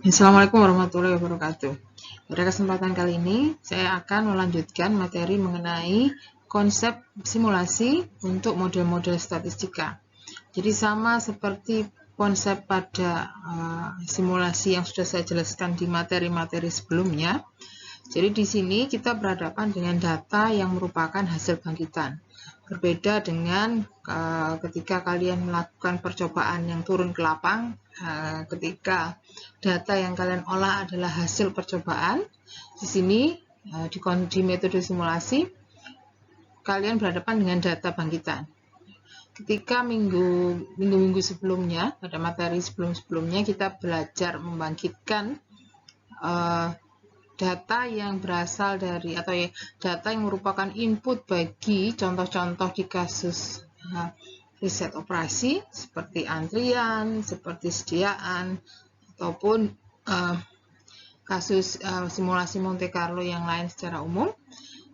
Assalamualaikum warahmatullahi wabarakatuh. Pada kesempatan kali ini, saya akan melanjutkan materi mengenai konsep simulasi untuk model-model statistika. Jadi sama seperti konsep pada simulasi yang sudah saya jelaskan di materi-materi sebelumnya. Jadi di sini kita berhadapan dengan data yang merupakan hasil bangkitan. Berbeda dengan ketika kalian melakukan percobaan yang turun ke lapang, ketika data yang kalian olah adalah hasil percobaan. Di sini di metode simulasi kalian berhadapan dengan data bangkitan. Ketika minggu-minggu sebelumnya, pada materi sebelum-sebelumnya kita belajar membangkitkan data yang berasal dari atau data yang merupakan input bagi contoh-contoh di kasus riset operasi seperti antrian, seperti sediaan, ataupun kasus simulasi Monte Carlo yang lain secara umum.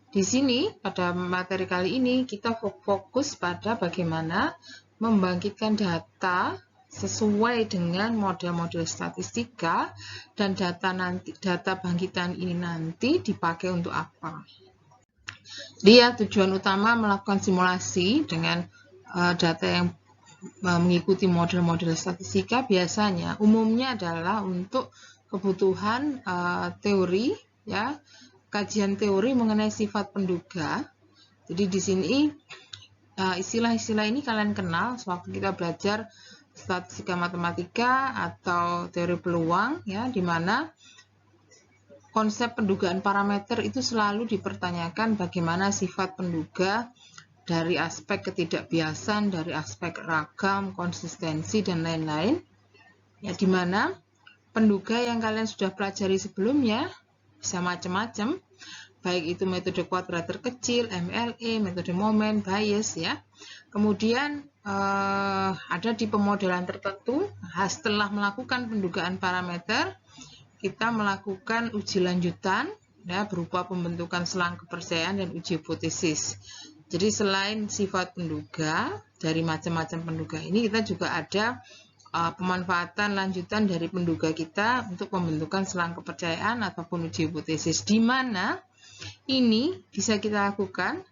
Di sini pada materi kali ini kita fokus pada bagaimana membangkitkan data sesuai dengan model-model statistika dan data bangkitan ini nanti dipakai untuk apa. Dia tujuan utama melakukan simulasi dengan data yang mengikuti model-model statistika biasanya umumnya adalah untuk kebutuhan teori, ya, kajian teori mengenai sifat penduga. Jadi di sini istilah-istilah ini kalian kenal sewaktu kita belajar statistika matematika atau teori peluang, ya, di mana konsep pendugaan parameter itu selalu dipertanyakan bagaimana sifat penduga dari aspek ketidakbiasan, dari aspek ragam, konsistensi, dan lain-lain. Ya, di mana penduga yang kalian sudah pelajari sebelumnya bisa macam-macam, baik itu metode kuadratur kecil, MLE, metode momen, Bayes, ya. Kemudian ada di pemodelan tertentu, setelah melakukan pendugaan parameter, kita melakukan uji lanjutan, ya, berupa pembentukan selang kepercayaan dan uji hipotesis. Jadi selain sifat penduga, dari macam-macam penduga ini, kita juga ada pemanfaatan lanjutan dari penduga kita untuk pembentukan selang kepercayaan ataupun uji hipotesis, di mana ini bisa kita lakukan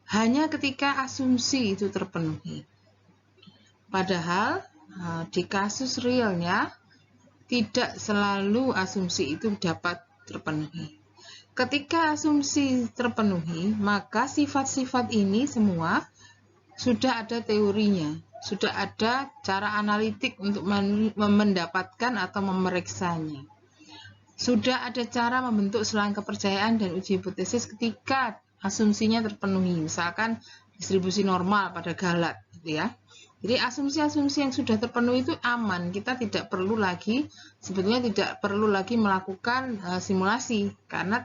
hanya ketika asumsi itu terpenuhi. Padahal di kasus realnya tidak selalu asumsi itu dapat terpenuhi. Ketika asumsi terpenuhi, maka sifat-sifat ini semua sudah ada teorinya, sudah ada cara analitik untuk mendapatkan atau memeriksanya. Sudah ada cara membentuk selang kepercayaan dan uji hipotesis ketika asumsinya terpenuhi, misalkan distribusi normal pada galat, gitu ya. Jadi asumsi-asumsi yang sudah terpenuhi itu aman, kita sebetulnya tidak perlu lagi melakukan simulasi, karena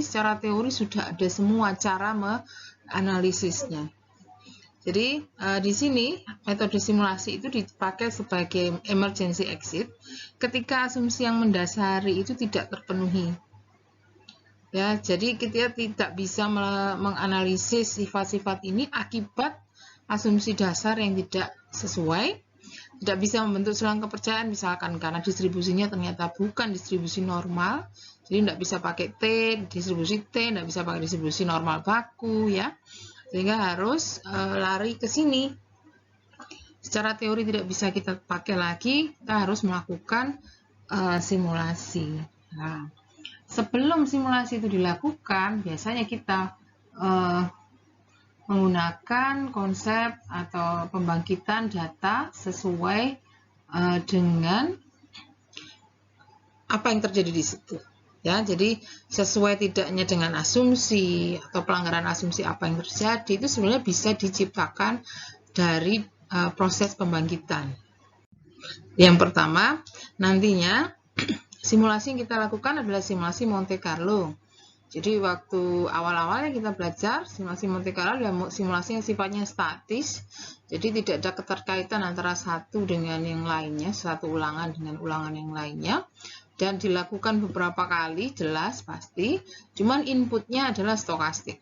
secara teori sudah ada semua cara menganalisisnya. Jadi di sini metode simulasi itu dipakai sebagai emergency exit ketika asumsi yang mendasari itu tidak terpenuhi. Ya, jadi kita tidak bisa menganalisis sifat-sifat ini akibat asumsi dasar yang tidak sesuai, tidak bisa membentuk selang kepercayaan misalkan karena distribusinya ternyata bukan distribusi normal, jadi tidak bisa pakai distribusi T, tidak bisa pakai distribusi normal baku, ya, sehingga harus lari ke sini. Secara teori tidak bisa kita pakai lagi, kita harus melakukan simulasi. Nah, sebelum simulasi itu dilakukan, biasanya kita menggunakan konsep atau pembangkitan data sesuai dengan apa yang terjadi di situ. Ya, jadi sesuai tidaknya dengan asumsi atau pelanggaran asumsi apa yang terjadi itu sebenarnya bisa diciptakan dari proses pembangkitan. Yang pertama, nantinya simulasi yang kita lakukan adalah simulasi Monte Carlo. Jadi waktu awal-awalnya kita belajar simulasi Monte Carlo adalah simulasi yang sifatnya statis. Jadi tidak ada keterkaitan antara satu dengan yang lainnya, satu ulangan dengan ulangan yang lainnya. Dan dilakukan beberapa kali, jelas pasti. Cuman inputnya adalah stokastik.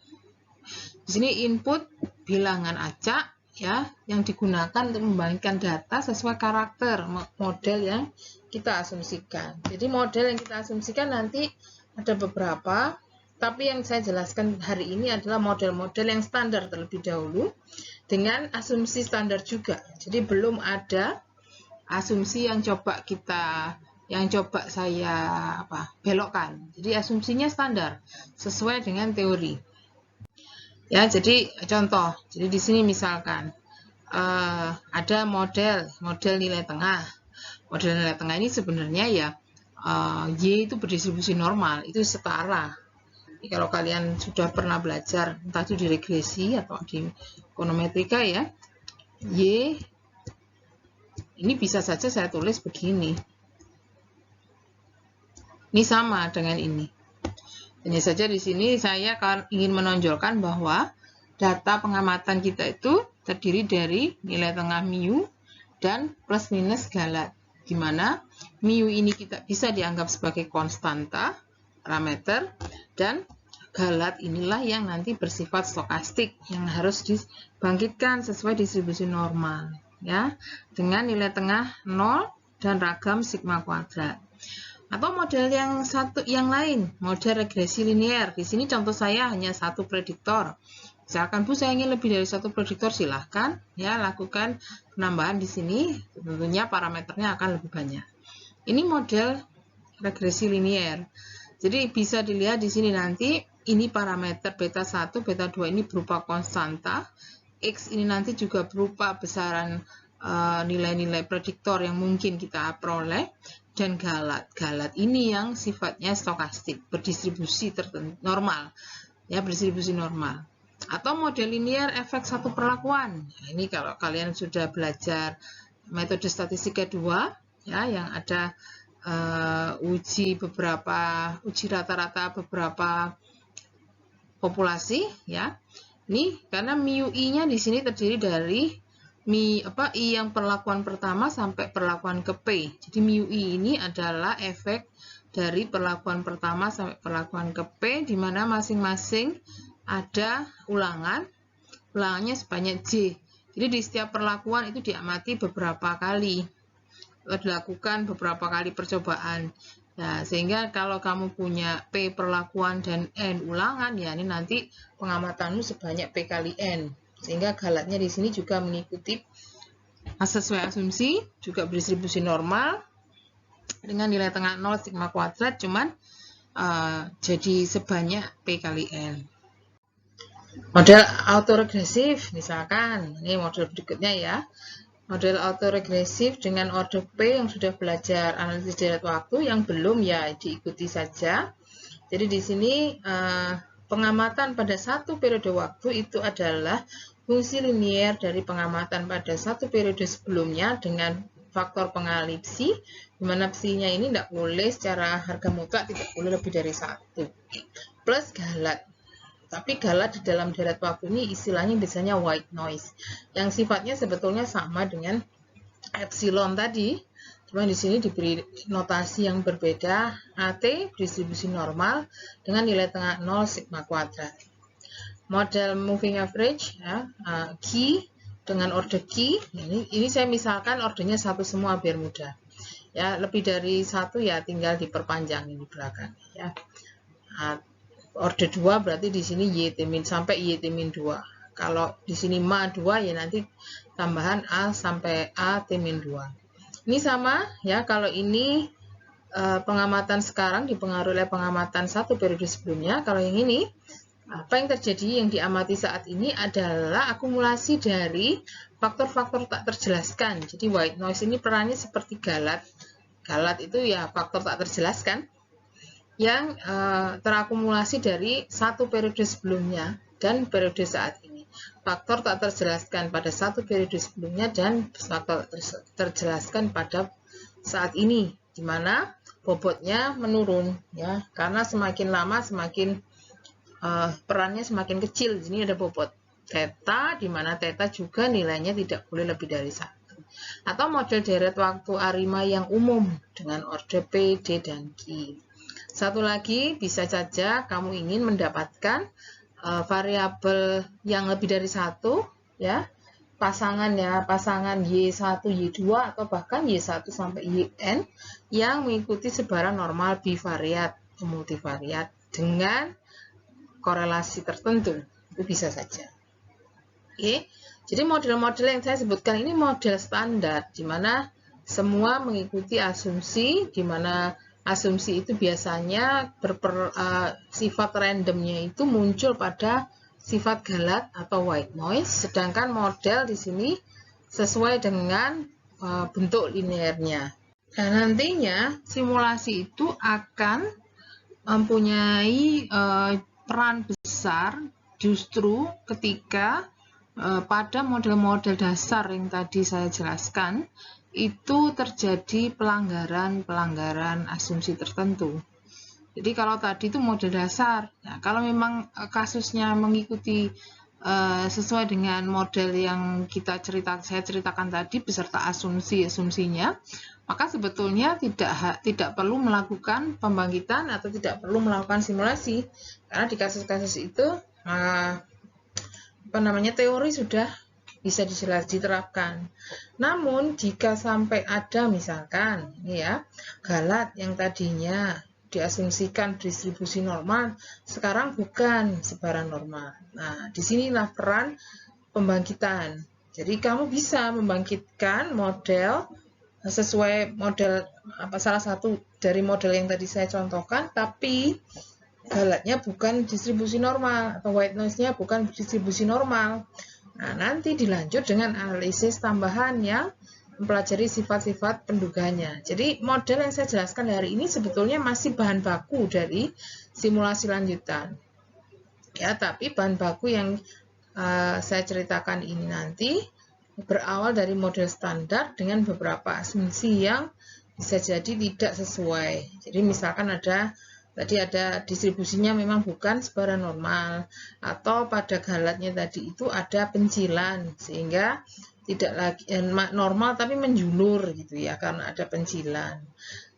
Di sini input bilangan acak ya yang digunakan untuk membangkitkan data sesuai karakter model yang kita asumsikan. Jadi model yang kita asumsikan nanti ada beberapa, tapi yang saya jelaskan hari ini adalah model-model yang standar terlebih dahulu dengan asumsi standar juga. Jadi belum ada asumsi yang coba saya belokkan. Jadi asumsinya standar sesuai dengan teori. Ya, jadi contoh. Jadi di sini misalkan ada model nilai tengah. Model nilai tengah ini sebenarnya ya Y itu berdistribusi normal, itu setara. Jadi, kalau kalian sudah pernah belajar entah itu di regresi atau di ekonometrika ya, Y ini bisa saja saya tulis begini. Ini sama dengan ini. Hanya saja di sini saya ingin menonjolkan bahwa data pengamatan kita itu terdiri dari nilai tengah mu dan plus minus galat, di mana mu ini kita bisa dianggap sebagai konstanta parameter dan galat inilah yang nanti bersifat stokastik yang harus dibangkitkan sesuai distribusi normal ya, dengan nilai tengah 0 dan ragam sigma kuadrat. Atau model yang lain, model regresi linear. Di sini contoh saya hanya satu prediktor. Misalkan Bu, saya ingin lebih dari satu prediktor, silahkan ya lakukan penambahan di sini. Tentunya parameternya akan lebih banyak. Ini model regresi linear. Jadi bisa dilihat di sini nanti ini parameter beta 1, beta 2 ini berupa konstanta. X ini nanti juga berupa besaran nilai-nilai prediktor yang mungkin kita peroleh. Dan galat ini yang sifatnya stokastik, berdistribusi normal, ya berdistribusi normal. Atau model linear efek satu perlakuan. Nah, ini kalau kalian sudah belajar metode statistika 2, ya yang ada uji rata-rata beberapa populasi, ya. Ini karena mu i-nya di sini terdiri dari I yang perlakuan pertama sampai perlakuan ke P. Jadi mu I ini adalah efek dari perlakuan pertama sampai perlakuan ke P, di mana masing-masing ada ulangannya sebanyak J. Jadi di setiap perlakuan itu diamati beberapa kali, dilakukan beberapa kali percobaan. Nah, sehingga kalau kamu punya P perlakuan dan N ulangan, ya ini nanti pengamatanmu sebanyak P kali N. Sehingga galatnya di sini juga mengikuti sesuai asumsi, juga berdistribusi normal dengan nilai tengah 0 sigma kuadrat, cuman jadi sebanyak P kali N. Model autoregresif, misalkan, ini model berikutnya ya. Model autoregresif dengan order P yang sudah belajar analisis deret waktu, yang belum ya diikuti saja. Jadi di sini pengamatan pada satu periode waktu itu adalah fungsi linier dari pengamatan pada satu periode sebelumnya dengan faktor pengalih psi, di mana psi-nya ini tidak boleh secara harga mutlak, tidak boleh lebih dari 1, plus galat. Tapi galat di dalam deret waktu ini istilahnya biasanya white noise, yang sifatnya sebetulnya sama dengan epsilon tadi. Cuma di sini diberi notasi yang berbeda, AT distribusi normal dengan nilai tengah 0 sigma kuadrat. Model moving average, ya, key dengan order key. Ini saya misalkan ordernya satu semua biar mudah. Ya, lebih dari satu ya tinggal diperpanjang ini belakang. Ya. Order 2 berarti di sini YT min sampai YT min 2. Kalau di sini MA 2 ya nanti tambahan A sampai AT min 2. Ini sama ya, kalau ini pengamatan sekarang dipengaruhi oleh pengamatan satu periode sebelumnya. Kalau yang ini, apa yang terjadi yang diamati saat ini adalah akumulasi dari faktor-faktor tak terjelaskan. Jadi white noise ini perannya seperti galat. Galat itu ya faktor tak terjelaskan yang terakumulasi dari satu periode sebelumnya dan periode saat ini. Faktor tak terjelaskan pada satu periode sebelumnya dan faktor terjelaskan pada saat ini, di mana bobotnya menurun ya, karena semakin lama semakin perannya semakin kecil. Di sini ada bobot theta, di mana theta juga nilainya tidak boleh lebih dari 1. Atau model deret waktu ARIMA yang umum dengan order P, D, dan Q. Satu lagi, bisa saja kamu ingin mendapatkan variabel yang lebih dari 1 ya, pasangan ya, pasangan Y1, Y2 atau bahkan Y1 sampai Yn yang mengikuti sebaran normal bivariat multivariat dengan korelasi tertentu. Itu bisa saja. Oke. Jadi model-model yang saya sebutkan ini model standar di mana semua mengikuti asumsi, di mana asumsi itu biasanya sifat randomnya itu muncul pada sifat galat atau white noise, sedangkan model di sini sesuai dengan bentuk linearnya. Dan nantinya simulasi itu akan mempunyai peran besar justru ketika pada model-model dasar yang tadi saya jelaskan itu terjadi pelanggaran asumsi tertentu. Jadi kalau tadi itu model dasar, nah, kalau memang kasusnya mengikuti sesuai dengan model yang saya ceritakan tadi beserta asumsinya, maka sebetulnya tidak perlu melakukan pembangkitan atau tidak perlu melakukan simulasi, karena di kasus-kasus itu teori sudah bisa diterapkan. Namun jika sampai ada misalkan ya galat yang tadinya diasumsikan distribusi normal, sekarang bukan sebaran normal. Nah, disinilah peran pembangkitan. Jadi kamu bisa membangkitkan model sesuai model salah satu dari model yang tadi saya contohkan, tapi galatnya bukan distribusi normal atau white noise-nya bukan distribusi normal. Nah, nanti dilanjut dengan analisis tambahan yang mempelajari sifat-sifat penduganya. Jadi model yang saya jelaskan hari ini sebetulnya masih bahan baku dari simulasi lanjutan. Ya, tapi bahan baku yang saya ceritakan ini nanti berawal dari model standar dengan beberapa asumsi yang bisa jadi tidak sesuai. Jadi misalkan tadi ada distribusinya memang bukan sebaran normal, atau pada galatnya tadi itu ada pencilan sehingga tidak lagi normal tapi menjulur gitu ya karena ada pencilan.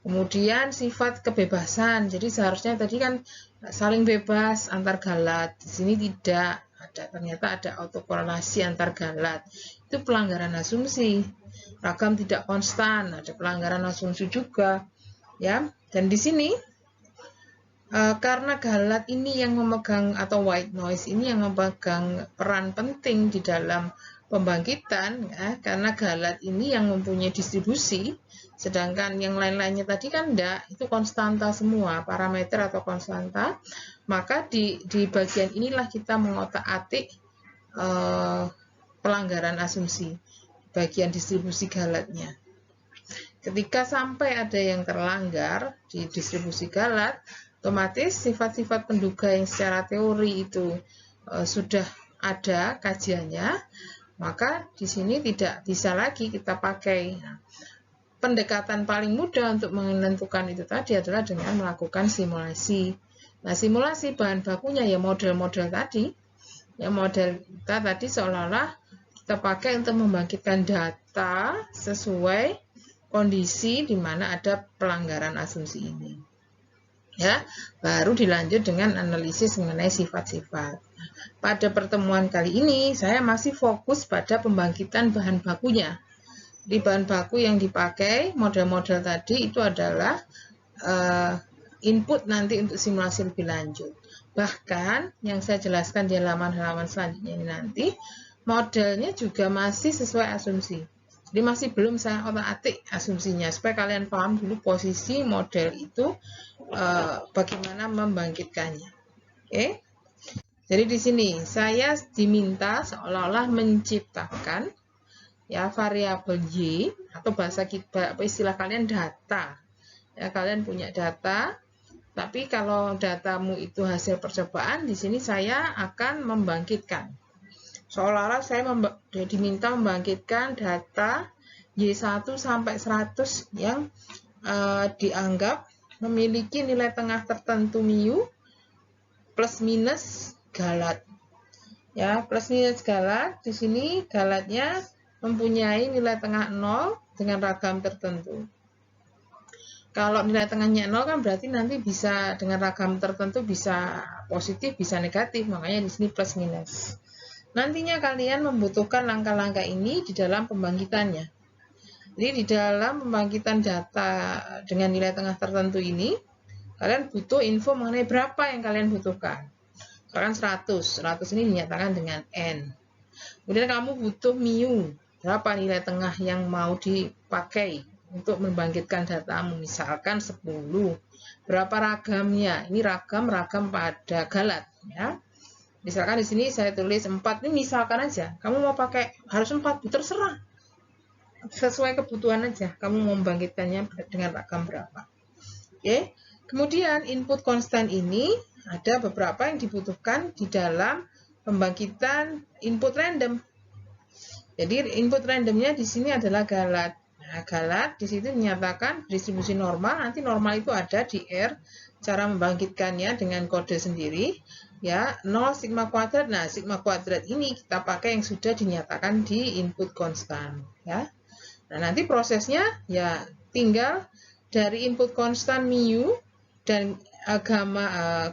Kemudian sifat kebebasan, jadi seharusnya tadi kan saling bebas antar galat, di sini tidak ada, ternyata ada autokorelasi antar galat. Itu pelanggaran asumsi. Ragam tidak konstan, ada pelanggaran asumsi juga ya. Dan di sini karena galat ini yang memegang atau white noise ini yang memegang peran penting di dalam pembangkitan ya, karena galat ini yang mempunyai distribusi, sedangkan yang lain-lainnya tadi kan enggak, itu konstanta semua, parameter atau konstanta, maka di bagian inilah kita mengotak-atik pelanggaran asumsi, bagian distribusi galatnya. Ketika sampai ada yang terlanggar di distribusi galat, otomatis sifat-sifat penduga yang secara teori itu sudah ada kajiannya, maka di sini tidak bisa lagi kita pakai. Nah, pendekatan paling mudah untuk menentukan itu tadi adalah dengan melakukan simulasi. Nah, simulasi bahan bakunya ya model-model tadi. Ya, model kita tadi seolah-olah kita pakai untuk membangkitkan data sesuai kondisi di mana ada pelanggaran asumsi ini. Ya, baru dilanjut dengan analisis mengenai sifat-sifat. Pada pertemuan kali ini saya masih fokus pada pembangkitan bahan bakunya. Di bahan baku yang dipakai model-model tadi itu adalah input nanti untuk simulasi lebih lanjut. Bahkan yang saya jelaskan di halaman-halaman selanjutnya ini nanti modelnya juga masih sesuai asumsi. Jadi masih belum saya otak-atik asumsinya supaya kalian paham dulu posisi model itu bagaimana membangkitkannya. Oke. Jadi di sini saya diminta seolah-olah menciptakan ya variabel Y atau bahasa kita istilah kalian data. Ya, kalian punya data, tapi kalau datamu itu hasil percobaan, di sini saya akan membangkitkan. Seolah-olah saya diminta membangkitkan data Y1 sampai 100 yang dianggap memiliki nilai tengah tertentu mu plus minus galat. Ya, plus minus galat, di sini galatnya mempunyai nilai tengah 0 dengan ragam tertentu. Kalau nilai tengahnya 0 kan berarti nanti bisa dengan ragam tertentu bisa positif, bisa negatif, makanya di sini plus minus. Nantinya kalian membutuhkan langkah-langkah ini di dalam pembangkitannya. Jadi di dalam pembangkitan data dengan nilai tengah tertentu ini, kalian butuh info mengenai berapa yang kalian butuhkan. Misalkan 100 ini dinyatakan dengan N. Kemudian kamu butuh mu, berapa nilai tengah yang mau dipakai untuk membangkitkan datamu, misalkan 10. Berapa ragamnya? Ini ragam pada galat, ya. Misalkan di sini saya tulis 4, ini misalkan aja. Kamu mau pakai harus 4, terserah. Sesuai kebutuhan aja, kamu mau membangkitkannya dengan ragam berapa. Oke. Kemudian input konstan ini ada beberapa yang dibutuhkan di dalam pembangkitan input random. Jadi input randomnya di sini adalah galat. Nah, galat di situ dinyatakan distribusi normal. Nanti normal itu ada di R. Cara membangkitkannya dengan kode sendiri. Ya, 0 sigma kuadrat. Nah, sigma kuadrat ini kita pakai yang sudah dinyatakan di input konstan. Ya. Nah, nanti prosesnya ya tinggal dari input konstan mu dan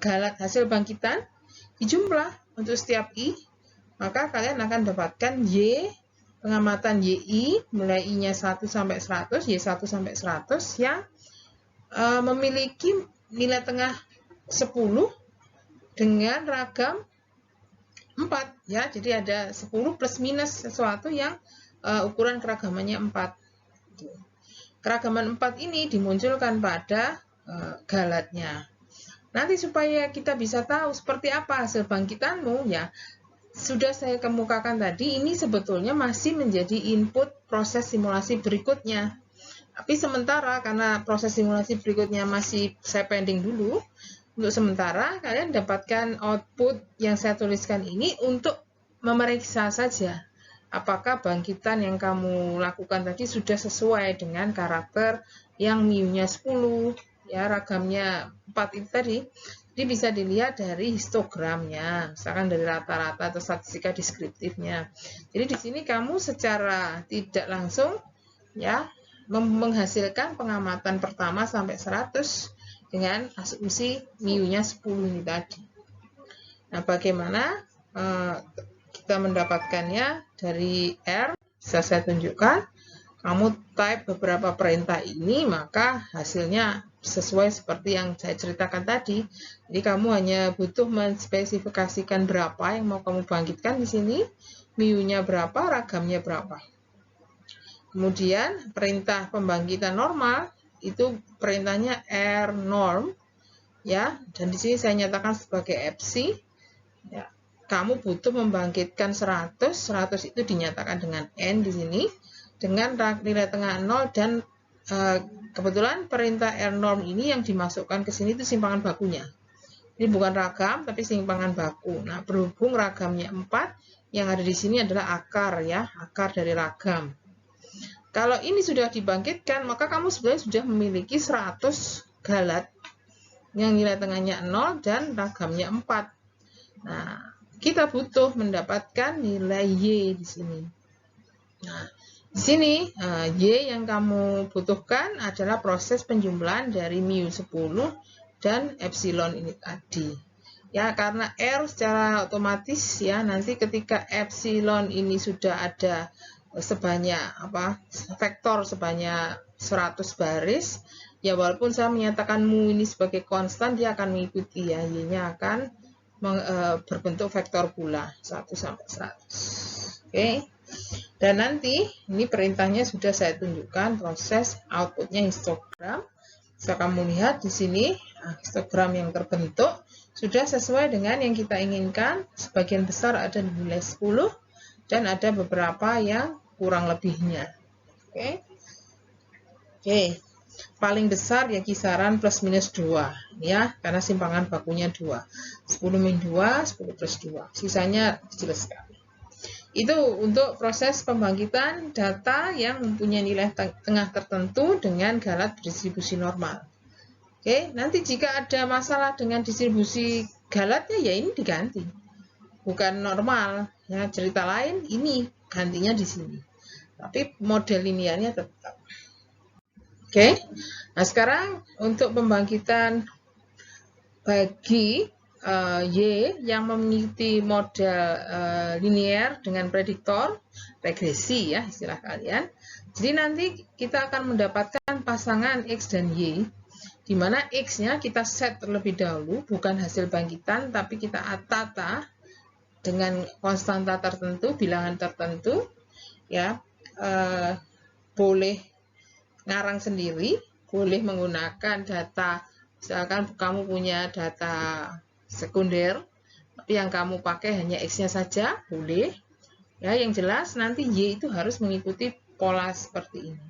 galat hasil bangkitan dijumlah untuk setiap i, maka kalian akan dapatkan y pengamatan yi mulai i-nya 1 sampai 100, y1 sampai 100 yang memiliki nilai tengah 10 dengan ragam 4 ya. Jadi ada 10 plus minus sesuatu yang ukuran keragamannya 4. Keragaman 4 ini dimunculkan pada galatnya. Nanti supaya kita bisa tahu seperti apa hasil bangkitanmu, ya sudah saya kemukakan tadi, ini sebetulnya masih menjadi input proses simulasi berikutnya. Tapi sementara karena proses simulasi berikutnya masih saya pending dulu, untuk sementara kalian dapatkan output yang saya tuliskan ini untuk memeriksa saja apakah bangkitan yang kamu lakukan tadi sudah sesuai dengan karakter yang mu-nya 10, ya ragamnya 4 itu tadi. Jadi bisa dilihat dari histogramnya, misalkan dari rata-rata atau statistika deskriptifnya. Jadi di sini kamu secara tidak langsung ya menghasilkan pengamatan pertama sampai 100 dengan asumsi mu-nya 10 ini tadi. Nah, bagaimana kita mendapatkannya dari R? Bisa saya tunjukkan. Kamu type beberapa perintah ini, maka hasilnya sesuai seperti yang saya ceritakan tadi. Jadi kamu hanya butuh menspesifikasikan berapa yang mau kamu bangkitkan di sini, mu-nya berapa, ragamnya berapa. Kemudian perintah pembangkitan normal itu perintahnya R norm, ya. Dan di sini saya nyatakan sebagai FC. Ya. Kamu butuh membangkitkan 100 itu dinyatakan dengan N di sini. Dengan nilai tengah 0 dan kebetulan perintah rnorm ini yang dimasukkan ke sini itu simpangan bakunya. Ini bukan ragam tapi simpangan baku. Nah, berhubung ragamnya 4, yang ada di sini adalah akar ya, akar dari ragam. Kalau ini sudah dibangkitkan, maka kamu sebenarnya sudah memiliki 100 galat yang nilai tengahnya 0 dan ragamnya 4. Nah, kita butuh mendapatkan nilai Y di sini. Nah, di sini, Y yang kamu butuhkan adalah proses penjumlahan dari mu10 dan epsilon ini tadi. Ya, karena R secara otomatis ya, nanti ketika epsilon ini sudah ada sebanyak vektor sebanyak 100 baris, ya walaupun saya menyatakan mu ini sebagai konstan, dia akan mengikuti ya, Y-nya akan berbentuk vektor pula 1 sampai 100. Oke. Dan nanti ini perintahnya sudah saya tunjukkan proses outputnya histogram. Bisa kamu lihat di sini histogram yang terbentuk sudah sesuai dengan yang kita inginkan. Sebagian besar ada nilai 10 dan ada beberapa yang kurang lebihnya. Oke. Oke. Paling besar ya kisaran plus minus 2 ya, karena simpangan bakunya 2. 10 min 2, 10 plus 2. Sisanya kecil sekali. Itu untuk proses pembangkitan data yang mempunyai nilai tengah tertentu dengan galat berdistribusi normal. Oke, nanti jika ada masalah dengan distribusi galatnya ya ini diganti. Bukan normal, ya cerita lain ini gantinya di sini. Tapi model linearnya tetap. Oke. Nah, sekarang untuk pembangkitan bagi Y yang mengikuti model linear dengan prediktor regresi ya istilah kalian. Jadi nanti kita akan mendapatkan pasangan X dan Y, di mana X-nya kita set terlebih dahulu, bukan hasil bangkitan, tapi kita tata dengan konstanta tertentu, bilangan tertentu, ya boleh ngarang sendiri, boleh menggunakan data, misalkan kamu punya data sekunder, tapi yang kamu pakai hanya X-nya saja, boleh. Ya, yang jelas nanti Y itu harus mengikuti pola seperti ini.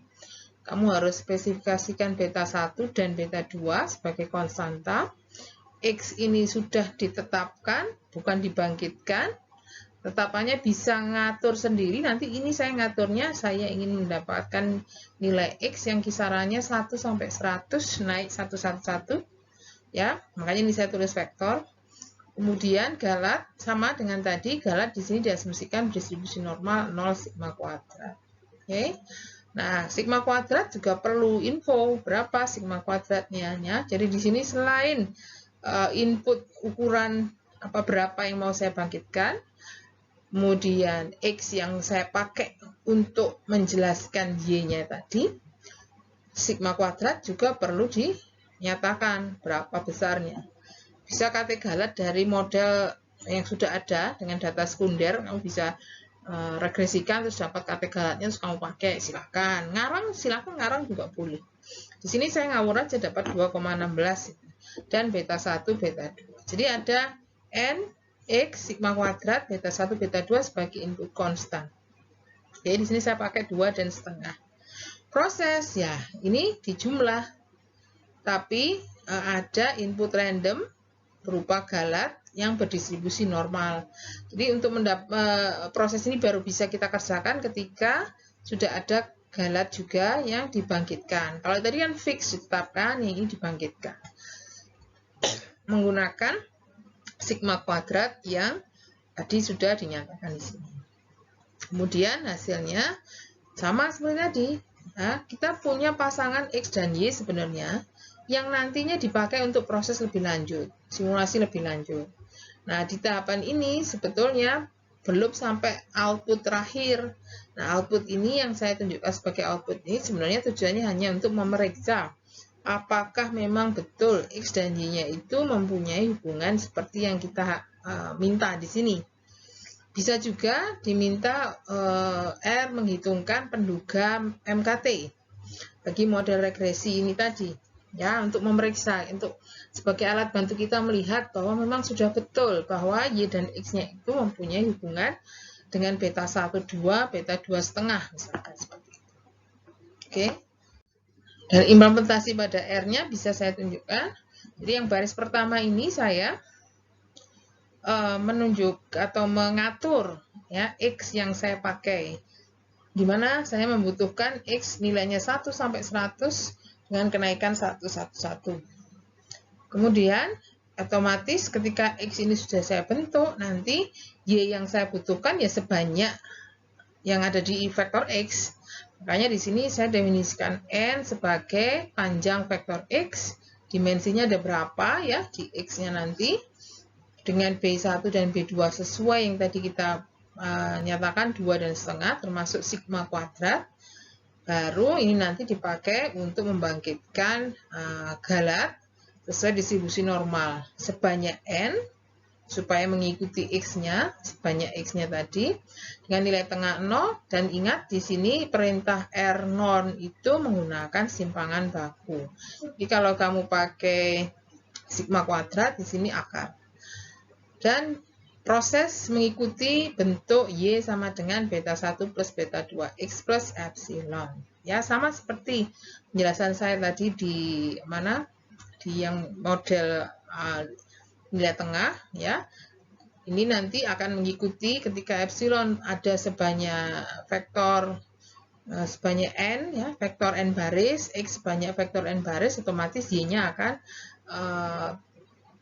Kamu harus spesifikasikan beta 1 dan beta 2 sebagai konstanta. X ini sudah ditetapkan, bukan dibangkitkan. Tetapannya bisa ngatur sendiri. Nanti ini saya ngaturnya, saya ingin mendapatkan nilai X yang kisarannya 1 sampai 100 naik 111. Ya, makanya ini saya tulis vektor. Kemudian galat sama dengan tadi, galat di sini diasumsikan distribusi normal 0 sigma kuadrat. Oke. Nah, sigma kuadrat juga perlu info berapa sigma kuadratnya ya. Jadi di sini selain input ukuran berapa yang mau saya bangkitkan, kemudian X yang saya pakai untuk menjelaskan Y-nya tadi, sigma kuadrat juga perlu dinyatakan berapa besarnya. Bisa kate galat dari model yang sudah ada dengan data sekunder, kamu bisa regresikan terus dapat kate galatnya terus kamu pakai, silakan. Silakan ngarang juga boleh. Di sini saya ngawur aja dapat 2,16 dan beta 1, beta 2. Jadi ada N X sigma kuadrat beta 1 beta 2 sebagai input konstan. Jadi di sini saya pakai 2 dan setengah. Proses ya, ini dijumlah. Tapi ada input random berupa galat yang berdistribusi normal. Jadi untuk proses ini baru bisa kita kerjakan ketika sudah ada galat juga yang dibangkitkan. Kalau tadi kan fix ditetapkan, yang ini dibangkitkan. Menggunakan sigma kuadrat yang tadi sudah dinyatakan di sini. Kemudian hasilnya sama seperti tadi. Nah, kita punya pasangan X dan Y sebenarnya yang nantinya dipakai untuk proses lebih lanjut, simulasi lebih lanjut. Nah, di tahapan ini sebetulnya belum sampai output terakhir. Nah, output ini yang saya tunjukkan sebagai output ini sebenarnya tujuannya hanya untuk memeriksa apakah memang betul X dan Y-nya itu mempunyai hubungan seperti yang kita minta di sini. Bisa juga diminta R menghitungkan penduga MKT bagi model regresi ini tadi. Ya, untuk memeriksa, untuk sebagai alat bantu kita melihat bahwa memang sudah betul bahwa Y dan X-nya itu mempunyai hubungan dengan beta 1, 2, beta 2,5 misalkan seperti itu. Oke. Dan implementasi pada R-nya bisa saya tunjukkan. Jadi yang baris pertama ini saya menunjuk atau mengatur ya X yang saya pakai. Di mana saya membutuhkan X nilainya 1 sampai 100 dengan kenaikan 111. Kemudian otomatis ketika X ini sudah saya bentuk, nanti Y yang saya butuhkan ya sebanyak yang ada di vektor X. Makanya di sini saya definisikan N sebagai panjang vektor X, dimensinya ada berapa ya di X-nya nanti, dengan B1 dan B2 sesuai yang tadi kita nyatakan 2,5 termasuk sigma kuadrat. Baru ini nanti dipakai untuk membangkitkan galat sesuai distribusi normal sebanyak N supaya mengikuti X-nya, sebanyak X-nya tadi dengan nilai tengah 0, dan ingat di sini perintah R norm itu menggunakan simpangan baku. Jadi kalau kamu pakai sigma kuadrat di sini akar. Dan proses mengikuti bentuk Y sama dengan beta 1 plus beta 2 X plus epsilon. Ya, sama seperti penjelasan saya tadi di mana? Di yang model nilai tengah ya. Ini nanti akan mengikuti ketika epsilon ada sebanyak vektor sebanyak n ya, vektor n baris, X sebanyak vektor n baris, otomatis Y-nya akan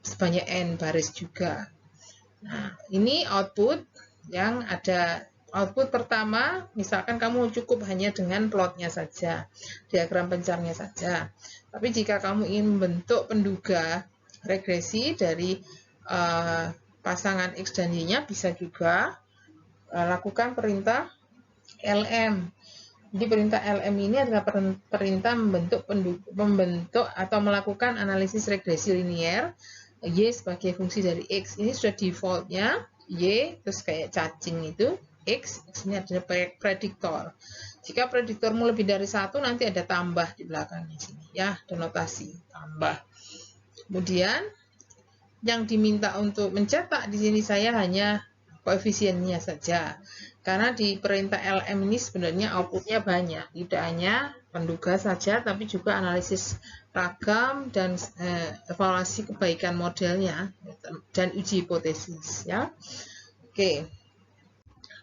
sebanyak n baris juga. Nah, ini output yang ada. Output pertama, misalkan kamu cukup hanya dengan plotnya saja, diagram pencarnya saja. Tapi jika kamu ingin membentuk penduga regresi dari pasangan X dan Y-nya, bisa juga lakukan perintah LM. Jadi perintah LM ini adalah perintah membentuk atau melakukan analisis regresi linier Y sebagai fungsi dari X. Ini sudah defaultnya Y, terus kayak cacing itu X ini adalah prediktor. Jika prediktormu lebih dari 1, nanti ada tambah di belakangnya sini ya, ada notasi tambah. Kemudian yang diminta untuk mencetak di sini saya hanya koefisiennya saja. Karena di perintah LM ini sebenarnya outputnya banyak, tidak hanya penduga saja, tapi juga analisis ragam dan evaluasi kebaikan modelnya dan uji hipotesis ya. Oke.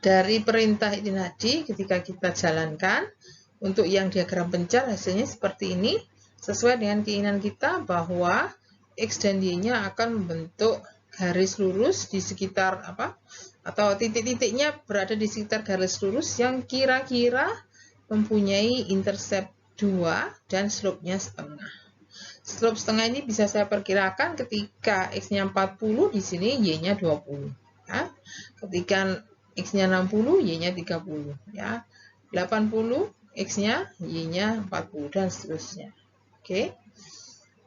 Dari perintah ini tadi ketika kita jalankan untuk yang diagram pencar hasilnya seperti ini, sesuai dengan keinginan kita bahwa X dan Y-nya akan membentuk garis lurus di sekitar atau titik-titiknya berada di sekitar garis lurus yang kira-kira mempunyai intercept 2 dan slope-nya setengah. Slope setengah ini bisa saya perkirakan ketika X-nya 40, di sini Y-nya 20. Ya. Ketika X-nya 60, Y-nya 30. Ya. 80, X-nya, Y-nya 40, dan seterusnya. Oke.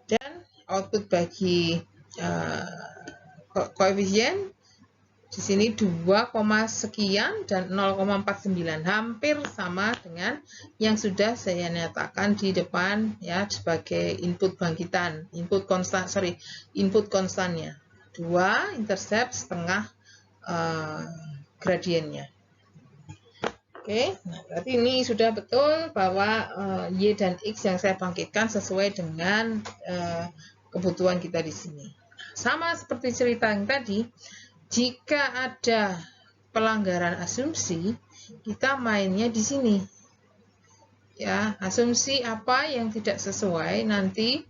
Dan output bagi koefisien di sini 2, sekian dan 0,49, hampir sama dengan yang sudah saya nyatakan di depan ya sebagai input bangkitan, input konstannya 2, intercept setengah gradiennya. Oke, nah berarti ini sudah betul bahwa Y dan X yang saya bangkitkan sesuai dengan kebutuhan kita di sini. Sama seperti cerita yang tadi, jika ada pelanggaran asumsi, kita mainnya di sini. Ya, asumsi apa yang tidak sesuai nanti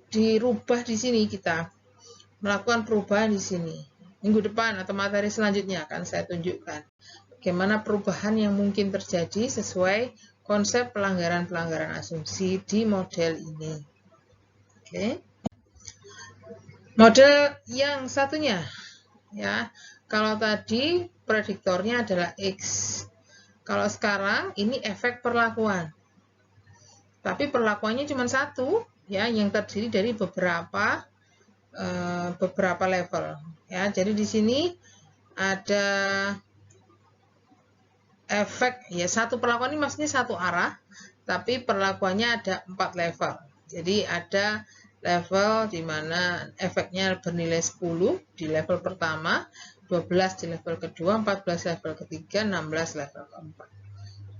dirubah di sini, kita melakukan perubahan di sini. Minggu depan atau materi selanjutnya akan saya tunjukkan bagaimana perubahan yang mungkin terjadi sesuai konsep pelanggaran-pelanggaran asumsi di model ini. Oke. Model yang satunya. Ya, kalau tadi prediktornya adalah X. Kalau sekarang ini efek perlakuan. Tapi perlakuannya cuma satu, ya, yang terdiri dari beberapa level. Ya, jadi di sini ada efek, ya, satu perlakuan ini maksudnya satu arah, tapi perlakuannya ada 4 level. Jadi ada level di mana efeknya bernilai 10 di level pertama, 12 di level kedua, 14 level ketiga, 16 level keempat.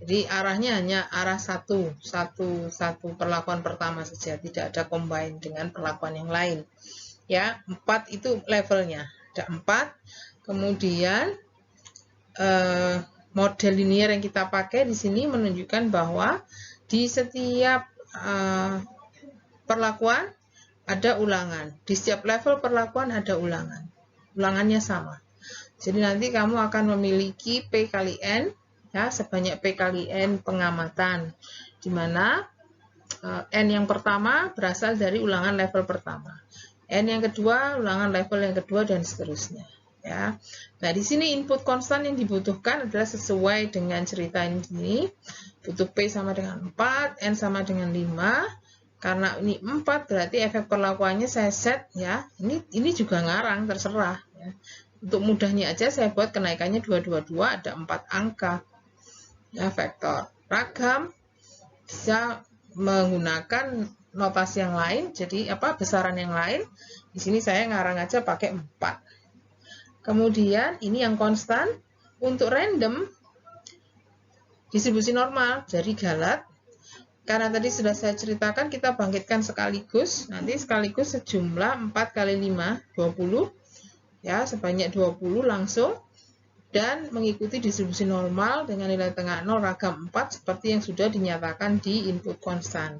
Jadi arahnya hanya arah satu perlakuan pertama saja, tidak ada combine dengan perlakuan yang lain. Ya, 4 itu levelnya, ada 4. Kemudian model linear yang kita pakai di sini menunjukkan bahwa di setiap perlakuan ada ulangan. Di setiap level perlakuan ada ulangan. Ulangannya sama. Jadi nanti kamu akan memiliki P kali N, ya, sebanyak P kali N pengamatan. Di mana N yang pertama berasal dari ulangan level pertama. N yang kedua, ulangan level yang kedua, dan seterusnya. Ya. Nah, di sini input konstan yang dibutuhkan adalah sesuai dengan cerita ini. Butuh P sama dengan 4, N sama dengan 5. Karena ini 4 berarti efek perlakuannya saya set ya. Ini juga ngarang, terserah ya. Untuk mudahnya aja saya buat kenaikannya 222, ada 4 angka. Ya, vektor. Ragam bisa menggunakan notasi yang lain, jadi besaran yang lain. Di sini saya ngarang aja pakai 4. Kemudian ini yang konstan. Untuk random distribusi normal dari Galat. Karena tadi sudah saya ceritakan, kita bangkitkan sekaligus, nanti sekaligus sejumlah 4 kali 5, 20, ya, sebanyak 20 langsung, dan mengikuti distribusi normal dengan nilai tengah 0 ragam 4, seperti yang sudah dinyatakan di input konstan.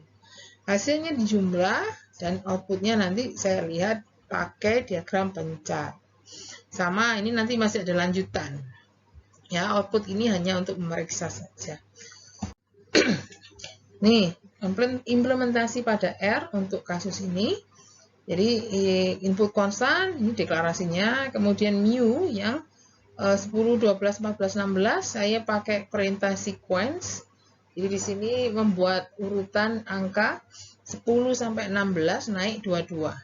Hasilnya dijumlah, dan outputnya nanti saya lihat pakai diagram pencar. Sama, ini nanti masih ada lanjutan. Ya, output ini hanya untuk memeriksa saja. Nih, implementasi pada R untuk kasus ini. Jadi input konstan, ini deklarasinya, kemudian mu yang 10, 12, 14, 16, saya pakai perintah sequence. Jadi di sini membuat urutan angka 10 sampai 16 naik 22.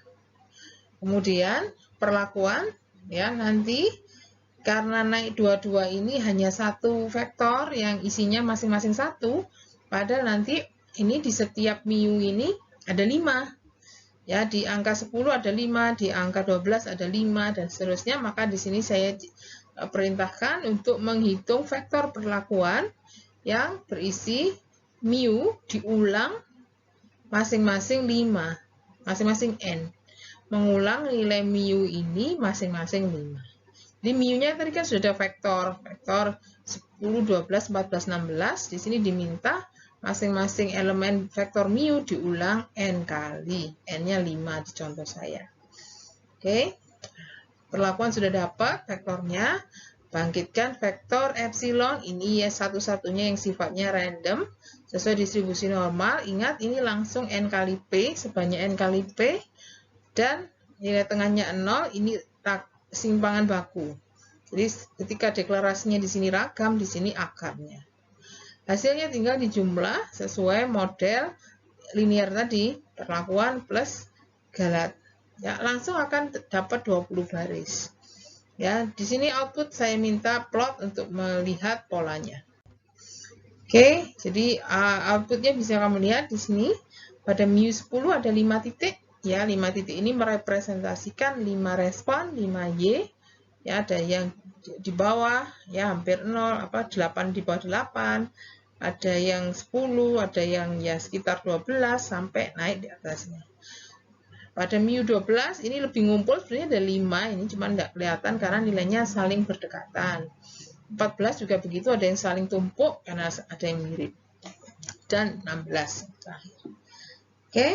Kemudian perlakuan, ya nanti karena naik 22 ini hanya satu vektor yang isinya masing-masing satu, padahal nanti ini di setiap mu ini ada 5. Ya, di angka 10 ada 5, di angka 12 ada 5, dan seterusnya. Maka di sini saya perintahkan untuk menghitung vektor perlakuan yang berisi mu diulang masing-masing 5, masing-masing n. Mengulang nilai mu ini masing-masing 5. Di mu-nya tadi kan sudah ada vektor 10, 12, 14, 16. Di sini diminta masing-masing elemen vektor mu diulang n kali. N-nya 5 di contoh saya. Oke. Perlakuan sudah dapat vektornya. Bangkitkan vektor epsilon. Ini ya satu-satunya yang sifatnya random sesuai distribusi normal. Ingat ini langsung n kali p, sebanyak n kali p. Dan nilai tengahnya 0, ini simpangan baku. Jadi ketika deklarasinya di sini ragam, di sini akarnya. Hasilnya tinggal dijumlah sesuai model linear tadi, perlakuan plus galat. Ya, langsung akan dapat 20 baris. Ya, di sini output saya minta plot untuk melihat polanya. Oke, jadi outputnya bisa kamu lihat di sini. Pada mu 10 ada 5 titik. Ya, 5 titik ini merepresentasikan 5 respon, 5Y. Ya, ada yang di bawah, ya hampir 0, 8 di bawah 8. Ada yang 10, ada yang ya sekitar 12, sampai naik di atasnya. Pada mu 12, ini lebih ngumpul, sebenarnya ada 5, ini cuma tidak kelihatan karena nilainya saling berdekatan. 14 juga begitu, ada yang saling tumpuk karena ada yang mirip. Dan 16 terakhir. Oke.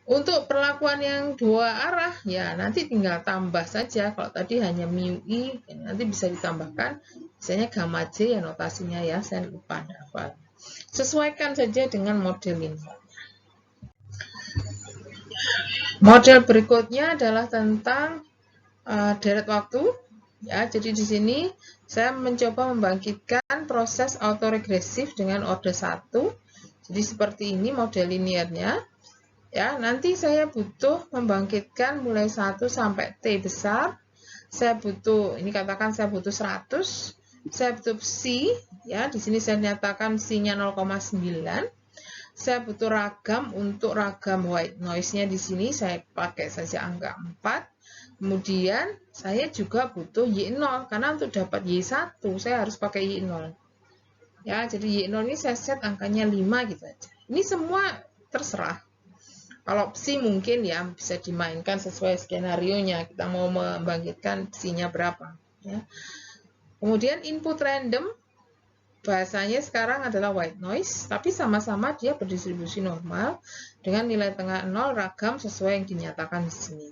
Untuk perlakuan yang dua arah, ya nanti tinggal tambah saja. Kalau tadi hanya mu i, nanti bisa ditambahkan. Misalnya gamma j ya notasinya ya, saya lupa apa. Sesuaikan saja dengan model ini. Model berikutnya adalah tentang deret waktu. Ya, jadi di sini saya mencoba membangkitkan proses autoregresif dengan order 1. Jadi seperti ini model linearnya. Ya, nanti saya butuh membangkitkan mulai 1 sampai T besar. Saya butuh, ini katakan saya butuh 100. Saya butuh psi, ya, di sini saya nyatakan psi-nya 0,9. Saya butuh ragam, untuk ragam white noise-nya di sini saya pakai saja angka 4. Kemudian saya juga butuh Y0, karena untuk dapat Y1 saya harus pakai Y0. Ya, jadi Y0 ini saya set angkanya 5 gitu aja. Ini semua terserah. Kalau psi mungkin ya bisa dimainkan sesuai skenario-nya. Kita mau membangkitkan psi-nya berapa. Ya. Kemudian input random, bahasanya sekarang adalah white noise, tapi sama-sama dia berdistribusi normal dengan nilai tengah 0 ragam sesuai yang dinyatakan di sini.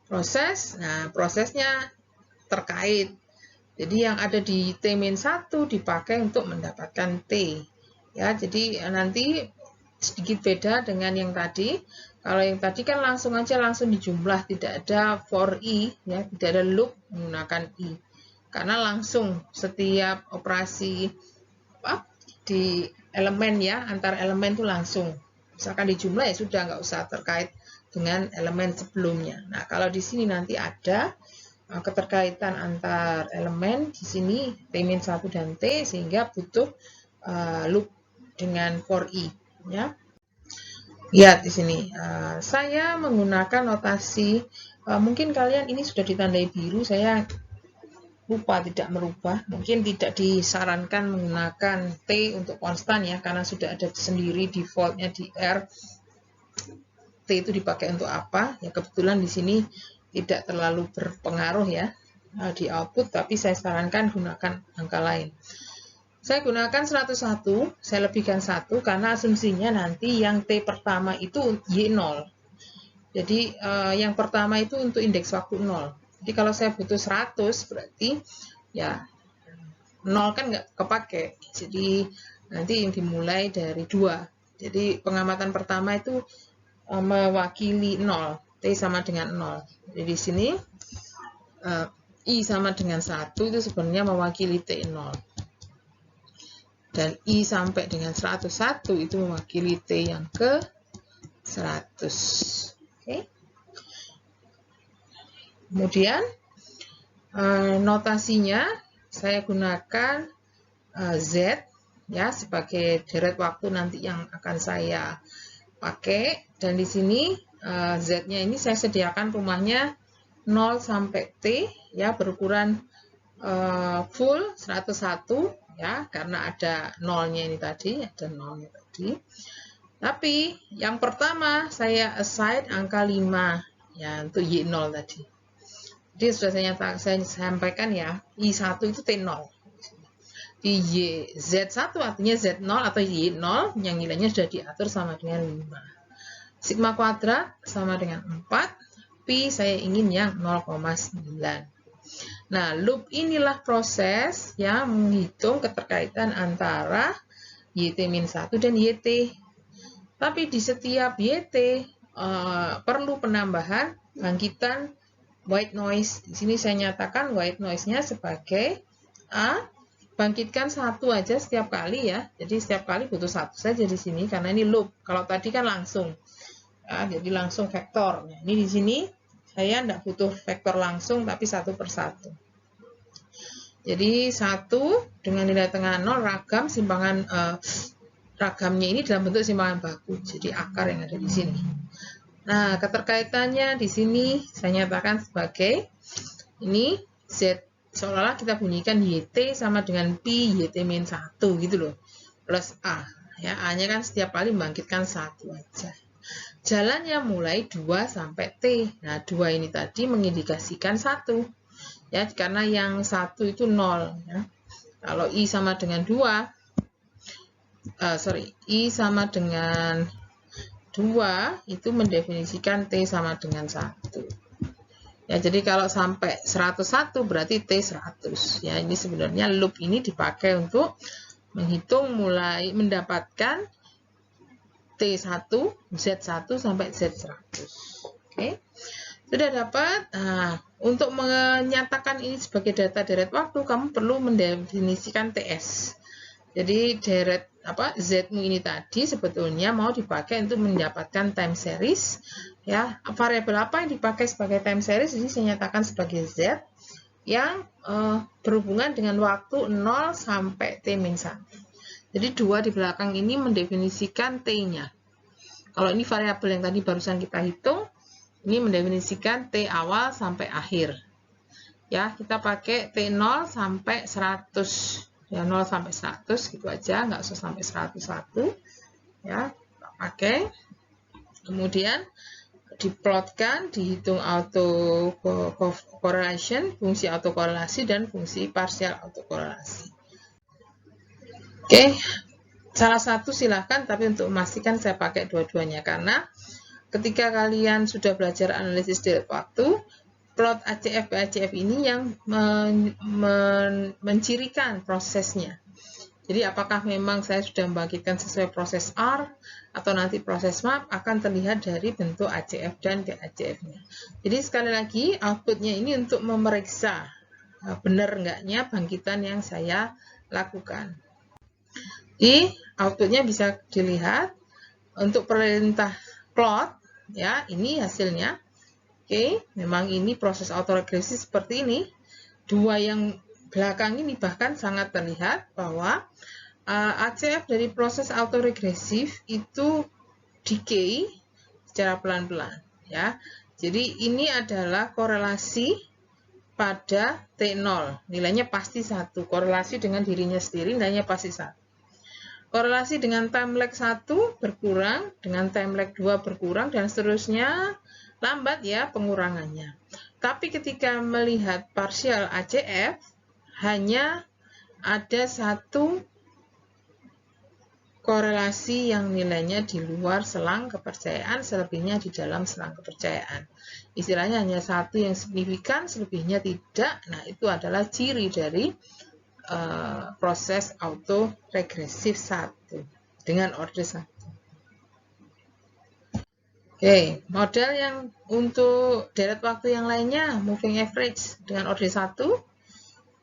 Proses, nah prosesnya terkait. Jadi yang ada di T-1 dipakai untuk mendapatkan T. Ya, jadi nanti sedikit beda dengan yang tadi. Kalau yang tadi kan langsung dijumlah, tidak ada for i, ya, tidak ada loop menggunakan i. Karena langsung setiap operasi di elemen ya, antar elemen itu langsung. Misalkan dijumlah ya sudah, nggak usah terkait dengan elemen sebelumnya. Nah, kalau di sini nanti ada keterkaitan antar elemen di sini T-1 dan T, sehingga butuh loop dengan for i. Ya, lihat di sini saya menggunakan notasi, mungkin kalian ini sudah ditandai biru, saya lupa tidak merubah, mungkin tidak disarankan menggunakan T untuk konstan ya, karena sudah ada sendiri defaultnya di R. T itu dipakai untuk apa ya, kebetulan di sini tidak terlalu berpengaruh ya di output, tapi saya sarankan gunakan angka lain. Saya gunakan 101, saya lebihkan 1 karena asumsinya nanti yang T pertama itu Y0. Jadi yang pertama itu untuk indeks waktu 0. Jadi kalau saya butuh 100 berarti ya 0 kan nggak kepake. Jadi nanti yang dimulai dari 2. Jadi pengamatan pertama itu mewakili 0. T sama dengan 0. Jadi di sini I sama dengan 1 itu sebenarnya mewakili T0. Dan I sampai dengan 101 itu mewakili T yang ke 100. Oke. Kemudian notasinya saya gunakan Z ya sebagai deret waktu nanti yang akan saya pakai, dan di sini Z-nya ini saya sediakan rumahnya 0 sampai T ya, berukuran full 101 ya, karena ada nolnya ini tadi, ada nolnya tadi. Tapi yang pertama saya assign angka 5 ya untuk Y0 tadi. Jadi sudah saya sampaikan ya, I1 itu T0. Di Z1 artinya Z0 atau Y0 yang nilainya sudah diatur sama dengan 5. Sigma kuadrat sama dengan 4, Pi saya ingin yang 0,9. Nah, loop inilah proses yang menghitung keterkaitan antara YT-1 dan YT. Tapi di setiap YT perlu penambahan bangkitan white noise. Di sini saya nyatakan white noise-nya sebagai A. Bangkitkan 1 aja setiap kali ya. Jadi setiap kali butuh 1 saja di sini karena ini loop. Kalau tadi kan langsung. Ya, jadi langsung vektor. Nah, ini di sini saya tidak butuh vektor langsung tapi 1 per 1. Jadi 1 dengan nilai tengah 0 ragam simpangan ragamnya ini dalam bentuk simpangan baku. Jadi akar yang ada di sini. Nah, keterkaitannya di sini saya nyatakan sebagai ini Z, seolah-olah kita bunyikan YT sama dengan Pi YT-1 gitu loh, plus A. Ya, A-nya kan setiap kali membangkitkan 1 aja. Jalannya mulai 2 sampai T. Nah, 2 ini tadi mengindikasikan 1. Ya, karena yang 1 itu 0. Ya. Kalau I sama dengan 2, I sama dengan 2 itu mendefinisikan T sama dengan 1. Ya, jadi kalau sampai 101 berarti T 100. Ya, ini sebenarnya loop ini dipakai untuk menghitung mulai mendapatkan T1, Z1 sampai Z100. Oke. Sudah dapat. Nah, untuk menyatakan ini sebagai data deret waktu, kamu perlu mendefinisikan TS. Jadi deret Z-mu ini tadi sebetulnya mau dipakai untuk mendapatkan time series. Ya, variabel apa yang dipakai sebagai time series ini saya nyatakan sebagai Z yang berhubungan dengan waktu 0 sampai T-1. Jadi 2 di belakang ini mendefinisikan T-nya. Kalau ini variabel yang tadi barusan kita hitung, ini mendefinisikan T awal sampai akhir. Ya, kita pakai T0 sampai 100. Ya, 0 sampai 100 gitu aja, nggak usah sampai 101. Ya, kita pakai. Kemudian diplotkan, dihitung autocorrelation, fungsi autokorelasi dan fungsi partial autokorelasi. Oke, salah satu silahkan, tapi untuk memastikan saya pakai dua-duanya karena ketika kalian sudah belajar analisis deret waktu, plot ACF BACF ini yang mencirikan prosesnya. Jadi apakah memang saya sudah membangkitkan sesuai proses R atau nanti proses map akan terlihat dari bentuk ACF dan BACF-nya. Jadi sekali lagi outputnya ini untuk memeriksa benar enggaknya bangkitan yang saya lakukan. Di outputnya bisa dilihat untuk perintah plot ya, ini hasilnya. Oke, memang ini proses autoregresi seperti ini. 2 yang belakang ini bahkan sangat terlihat bahwa ACF dari proses autoregresif itu decay secara pelan-pelan ya. Jadi ini adalah korelasi pada T0. Nilainya pasti 1. Korelasi dengan dirinya sendiri nilainya pasti 1. Korelasi dengan time lag 1 berkurang, dengan time lag 2 berkurang dan seterusnya. Lambat ya pengurangannya. Tapi ketika melihat partial ACF, hanya ada 1 korelasi yang nilainya di luar selang kepercayaan, selebihnya di dalam selang kepercayaan. Istilahnya hanya 1 yang signifikan, selebihnya tidak. Nah, itu adalah ciri dari proses autoregresif 1 dengan order 1. Oke, model yang untuk deret waktu yang lainnya, moving average dengan orde 1,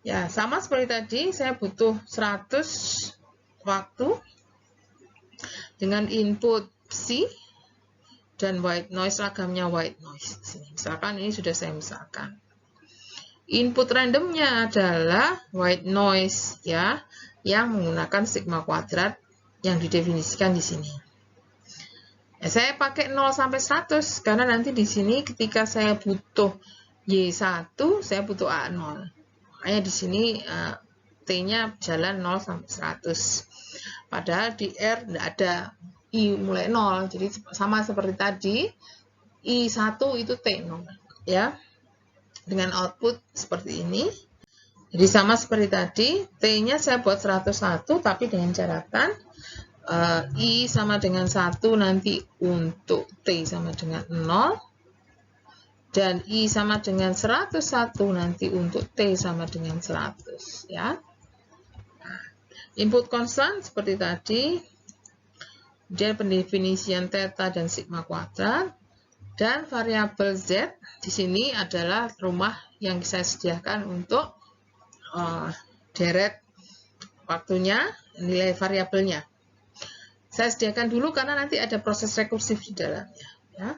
ya sama seperti tadi, saya butuh 100 waktu dengan input psi dan white noise, ragamnya white noise. Misalkan ini sudah saya misalkan. Input randomnya adalah white noise, ya, yang menggunakan sigma kuadrat yang didefinisikan di sini. Ya, saya pakai 0 sampai 100 karena nanti di sini ketika saya butuh Y1, saya butuh A0. Makanya di sini T-nya jalan 0 sampai 100. Padahal di R tidak ada I mulai 0. Jadi sama seperti tadi, I1 itu T0, ya. Dengan output seperti ini. Jadi sama seperti tadi, T-nya saya buat 101 tapi dengan catatan I sama dengan 1 nanti untuk T sama dengan 0 dan I sama dengan 101 nanti untuk T sama dengan 100, ya. Input konstan seperti tadi, dan pendefinisian theta dan sigma kuadrat, dan variabel Z di sini adalah rumah yang saya sediakan untuk deret waktunya, nilai variabelnya. Saya sediakan dulu karena nanti ada proses rekursif di dalamnya, ya.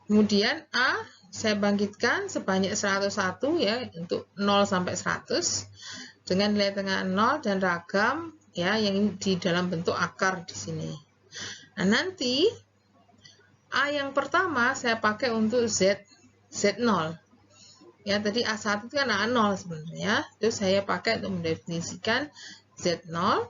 Kemudian A saya bangkitkan sebanyak 101, ya, untuk 0 sampai 100 dengan nilai tengah 0 dan ragam, ya, yang di dalam bentuk akar di sini. Nah, nanti A yang pertama saya pakai untuk Z0. Ya, tadi A1 itu kan A0 sebenarnya. Terus saya pakai untuk mendefinisikan Z0.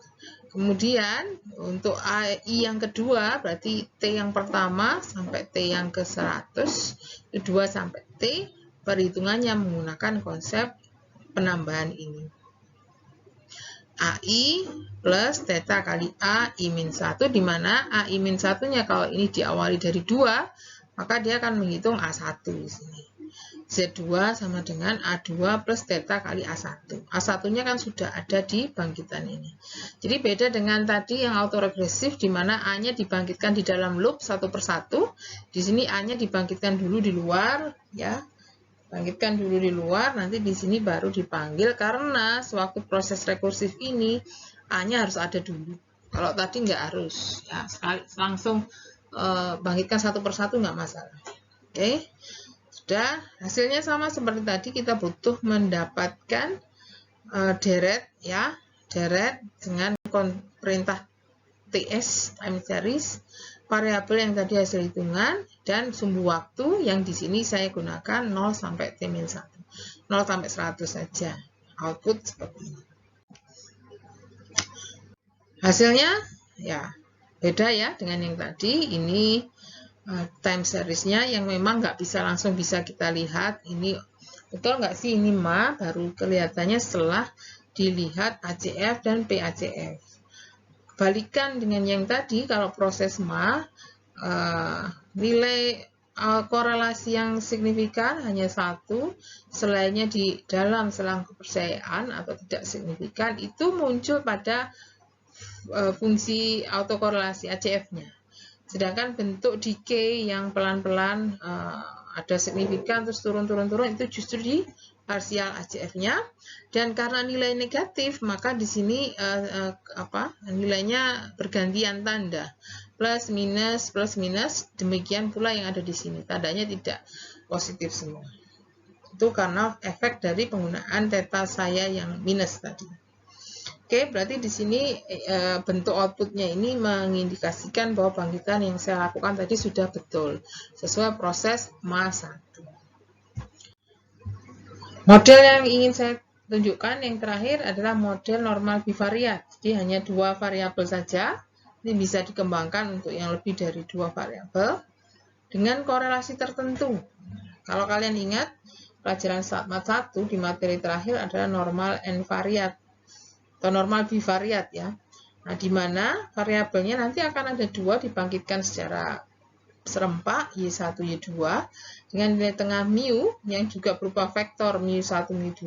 Kemudian untuk I yang kedua, berarti T yang pertama sampai T yang ke 100, itu 2 sampai T, perhitungannya menggunakan konsep penambahan ini. AI plus theta kali A I-1, di mana AI-1-nya kalau ini diawali dari 2, maka dia akan menghitung A1 di sini. Z2 sama dengan A2 plus theta kali A1. A1-nya kan sudah ada di bangkitan ini. Jadi beda dengan tadi yang autoregresif di mana A-nya dibangkitkan di dalam loop satu persatu. Di sini A-nya dibangkitkan dulu di luar, ya. Bangkitkan dulu di luar, nanti di sini baru dipanggil karena sewaktu proses rekursif ini A-nya harus ada dulu. Kalau tadi nggak harus, ya, langsung bangkitkan satu persatu nggak masalah. Oke. Sudah, hasilnya sama seperti tadi, kita butuh mendapatkan deret, ya, deret dengan perintah TS, time series, variabel yang tadi hasil hitungan, dan sumbu waktu yang di sini saya gunakan 0 sampai T-1, 0 sampai 100 saja. Output seperti ini. Hasilnya, ya, beda ya dengan yang tadi. Ini time series-nya yang memang nggak bisa langsung bisa kita lihat. Ini betul nggak sih ini MA, baru kelihatannya setelah dilihat ACF dan PACF. Balikan dengan yang tadi, kalau proses MA, nilai korelasi yang signifikan hanya 1, selainnya di dalam selang kepercayaan atau tidak signifikan, itu muncul pada fungsi autokorelasi ACF-nya. Sedangkan bentuk decay yang pelan-pelan ada signifikan terus turun itu justru di parsial ACF-nya, dan karena nilai negatif maka di sini nilainya bergantian tanda, plus minus, demikian pula yang ada di sini tandanya tidak positif semua. Itu karena efek dari penggunaan theta saya yang minus tadi. Oke, berarti di sini bentuk outputnya ini mengindikasikan bahwa bangkitan yang saya lakukan tadi sudah betul, sesuai proses MA1. Model yang ingin saya tunjukkan yang terakhir adalah model normal bivariat. Jadi hanya 2 variabel saja, ini bisa dikembangkan untuk yang lebih dari 2 variabel, dengan korelasi tertentu. Kalau kalian ingat, pelajaran StatMat 1 di materi terakhir adalah normal n-variat, atau normal bivariat, ya. Nah, di mana variabelnya nanti akan ada 2 dibangkitkan secara serempak Y1, Y2 dengan nilai tengah mu yang juga berupa vektor mu1, mu2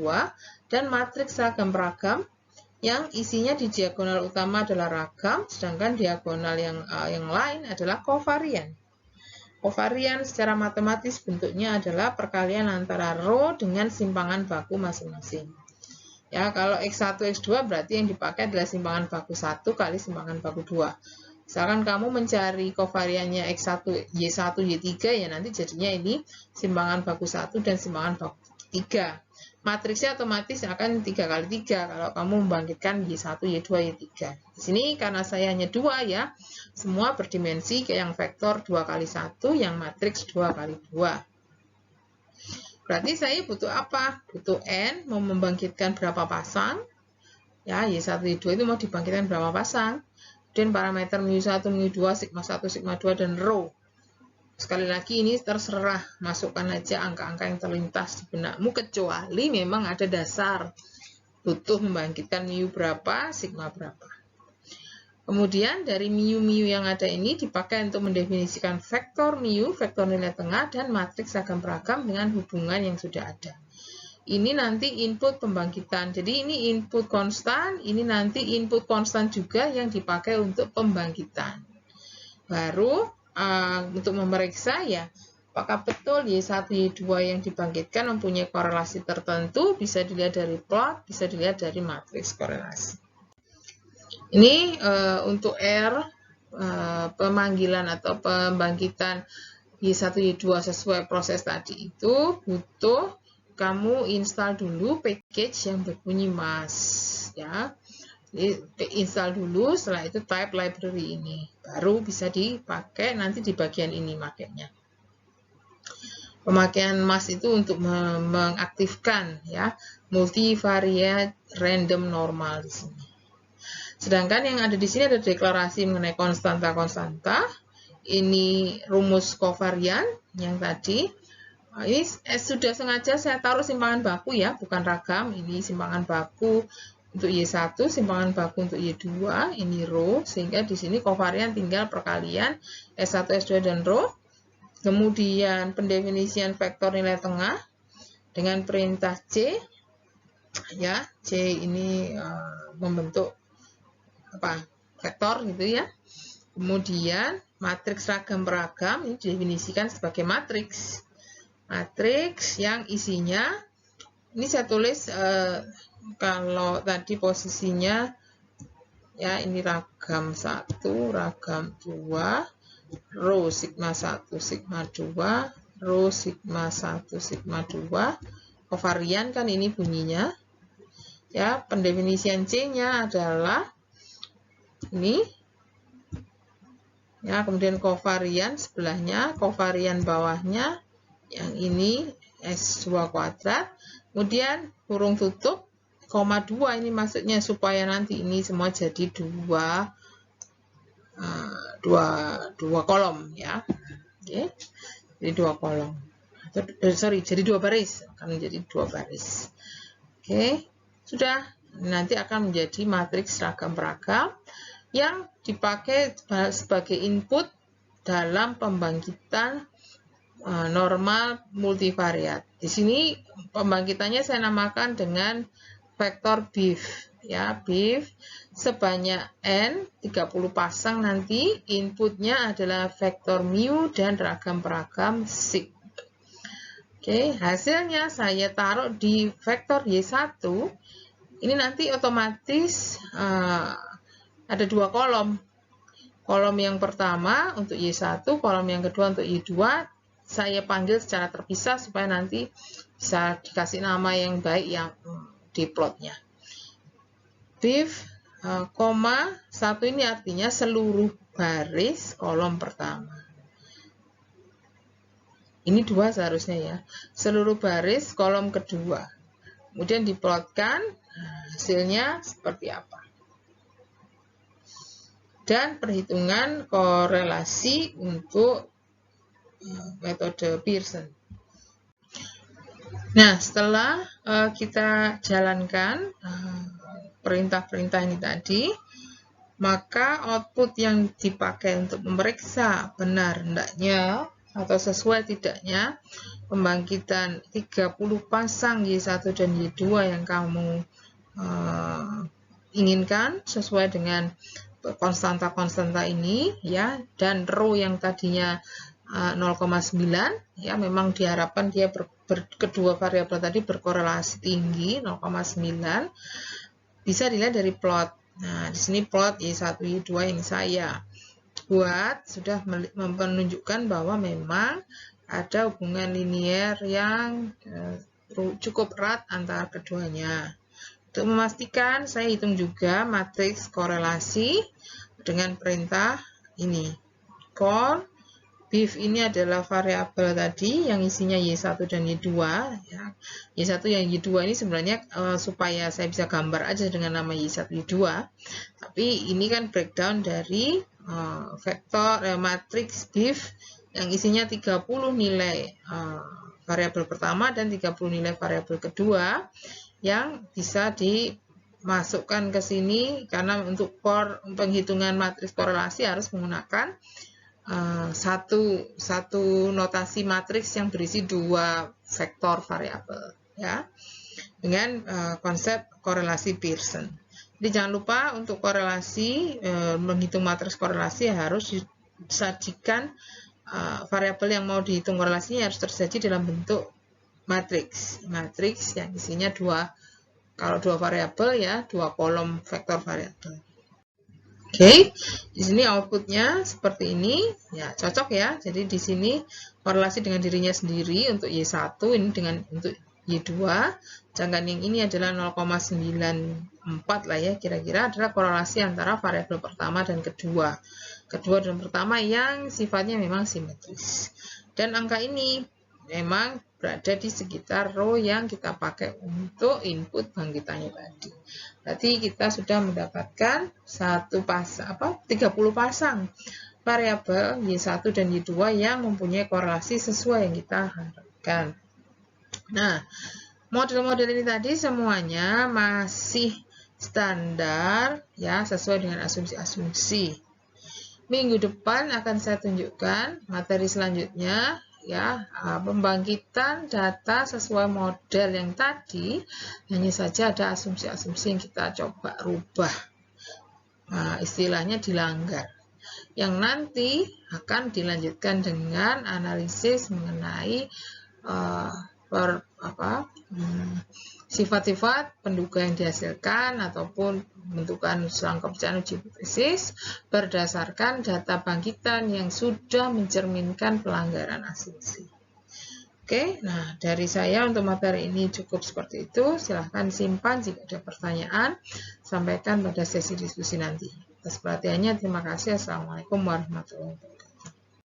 dan matriks ragam-ragam yang isinya di diagonal utama adalah ragam, sedangkan diagonal yang lain adalah kovarian. Kovarian secara matematis bentuknya adalah perkalian antara row dengan simpangan baku masing-masing. Ya, kalau X1, X2 berarti yang dipakai adalah simpangan baku 1 kali simpangan baku 2. Misalkan kamu mencari kovariannya X1, Y1, Y3, ya nanti jadinya ini simpangan baku 1 dan simpangan baku 3. Matriksnya otomatis akan 3 kali 3 kalau kamu membangkitkan Y1, Y2, Y3. Di sini karena saya hanya 2 ya, semua berdimensi ke yang vektor 2 kali 1, yang matriks 2 kali 2. Berarti saya butuh apa? Butuh N, mau membangkitkan berapa pasang? Ya, Y1, Y2 itu mau dibangkitkan berapa pasang? Dan parameter mu1, mu2, sigma 1, sigma 2, dan rho. Sekali lagi ini terserah, masukkan aja angka-angka yang terlintas di benakmu, kecuali memang ada dasar. Butuh membangkitkan mu berapa, sigma berapa. Kemudian dari mu yang ada ini dipakai untuk mendefinisikan vektor mu, vektor nilai tengah, dan matriks ragam peragam dengan hubungan yang sudah ada. Ini nanti input pembangkitan. Jadi ini input konstan, ini nanti input konstan juga yang dipakai untuk pembangkitan. Baru untuk memeriksa ya, apakah betul Y1, Y2 yang dibangkitkan mempunyai korelasi tertentu, bisa dilihat dari plot, bisa dilihat dari matriks korelasi. Ini untuk R, pemanggilan atau pembangkitan Y1, Y2 sesuai proses tadi itu butuh kamu install dulu package yang berbunyi MAS ya. Install dulu, setelah itu type library ini, baru bisa dipakai nanti di bagian ini makanya. Pemakaian MAS itu untuk mengaktifkan ya multivariate random normal di sini. Sedangkan yang ada di sini ada deklarasi mengenai konstanta-konstanta. Ini rumus kovarian yang tadi. Ini sudah sengaja saya taruh simpangan baku ya, bukan ragam. Ini simpangan baku untuk Y1, simpangan baku untuk Y2, ini rho, sehingga di sini kovarian tinggal perkalian S1, S2, dan rho. Kemudian pendefinisian vektor nilai tengah dengan perintah C, ya, C ini membentuk vektor gitu ya. Kemudian matriks ragam peragam ini didefinisikan sebagai matriks. Matriks yang isinya, ini saya tulis kalau tadi posisinya ya ini ragam 1, ragam 2, rho sigma 1, sigma 2, rho sigma 1, sigma 2, kovarian kan ini bunyinya. Ya, pendefinisian C-nya adalah ini. Ya, kemudian kovarian sebelahnya, kovarian bawahnya yang ini S2 kuadrat. Kemudian kurung tutup, koma 2 ini maksudnya supaya nanti ini semua jadi dua kolom ya. Oke. Jadi 2 kolom. Jadi 2 baris, akan menjadi 2 baris. Oke. Sudah, nanti akan menjadi matriks ragam peragam yang dipakai sebagai input dalam pembangkitan normal multivariat. Di sini pembangkitannya saya namakan dengan vektor BIF ya, BIF sebanyak N 30 pasang, nanti inputnya adalah vektor mu dan ragam peragam sig. Oke, hasilnya saya taruh di vektor Y1. Ini nanti otomatis ada 2 kolom. Kolom yang pertama untuk Y1, kolom yang kedua untuk Y2. Saya panggil secara terpisah supaya nanti bisa dikasih nama yang baik yang di plotnya. BIF, koma 1 ini artinya seluruh baris kolom pertama. Ini 2 seharusnya ya. Seluruh baris kolom kedua. Kemudian diplotkan hasilnya seperti apa. Dan perhitungan korelasi untuk metode Pearson. Nah, setelah kita jalankan perintah-perintah ini tadi, maka output yang dipakai untuk memeriksa benar hendaknya atau sesuai tidaknya pembangkitan 30 pasang Y1 dan Y2 yang kamu inginkan sesuai dengan konstanta-konstanta ini ya, dan rho yang tadinya 0,9 ya, memang diharapkan dia kedua variabel tadi berkorelasi tinggi 0,9. Bisa dilihat dari plot. Nah, di sini plot Y1 Y2 yang saya buat sudah menunjukkan bahwa memang ada hubungan linier yang cukup erat antara keduanya. Untuk memastikan, saya hitung juga matriks korelasi dengan perintah ini. For BIF ini adalah variabel tadi yang isinya Y1 dan Y2. Ya. Y1 dan Y2 ini sebenarnya supaya saya bisa gambar aja dengan nama Y1, Y2. Tapi ini kan breakdown dari vektor matriks BIF yang isinya 30 nilai variabel pertama dan 30 nilai variabel kedua yang bisa dimasukkan ke sini, karena untuk penghitungan matriks korelasi harus menggunakan satu notasi matriks yang berisi dua vektor variabel ya, dengan konsep korelasi Pearson. Jadi jangan lupa untuk korelasi, menghitung matriks korelasi harus disajikan variabel yang mau dihitung korelasinya harus tersaji dalam bentuk matriks yang isinya kalau dua variabel ya, dua kolom vektor variabel. Oke, di sini outputnya seperti ini, ya cocok ya. Jadi di sini korelasi dengan dirinya sendiri untuk Y1, ini dengan untuk Y2, sedangkan yang ini adalah 0,94 lah ya, kira-kira adalah korelasi antara variabel pertama dan kedua dan pertama yang sifatnya memang simetris. Dan angka ini memang berada di sekitar row yang kita pakai untuk input bangkitannya tadi. Berarti kita sudah mendapatkan 30 pasang variabel Y1 dan Y2 yang mempunyai korelasi sesuai yang kita harapkan. Nah, model-model ini tadi semuanya masih standar ya, sesuai dengan asumsi-asumsi. Minggu depan akan saya tunjukkan materi selanjutnya ya, pembangkitan data sesuai model yang tadi, hanya saja ada asumsi-asumsi yang kita coba rubah, istilahnya dilanggar, yang nanti akan dilanjutkan dengan analisis mengenai sifat-sifat penduga yang dihasilkan ataupun pembentukan selang kepercayaan uji hipotesis berdasarkan data bangkitan yang sudah mencerminkan pelanggaran asumsi. Oke, nah dari saya untuk materi ini cukup seperti itu. Silahkan simpan jika ada pertanyaan, sampaikan pada sesi diskusi nanti. Atas perhatiannya, terima kasih. Assalamualaikum warahmatullahi wabarakatuh.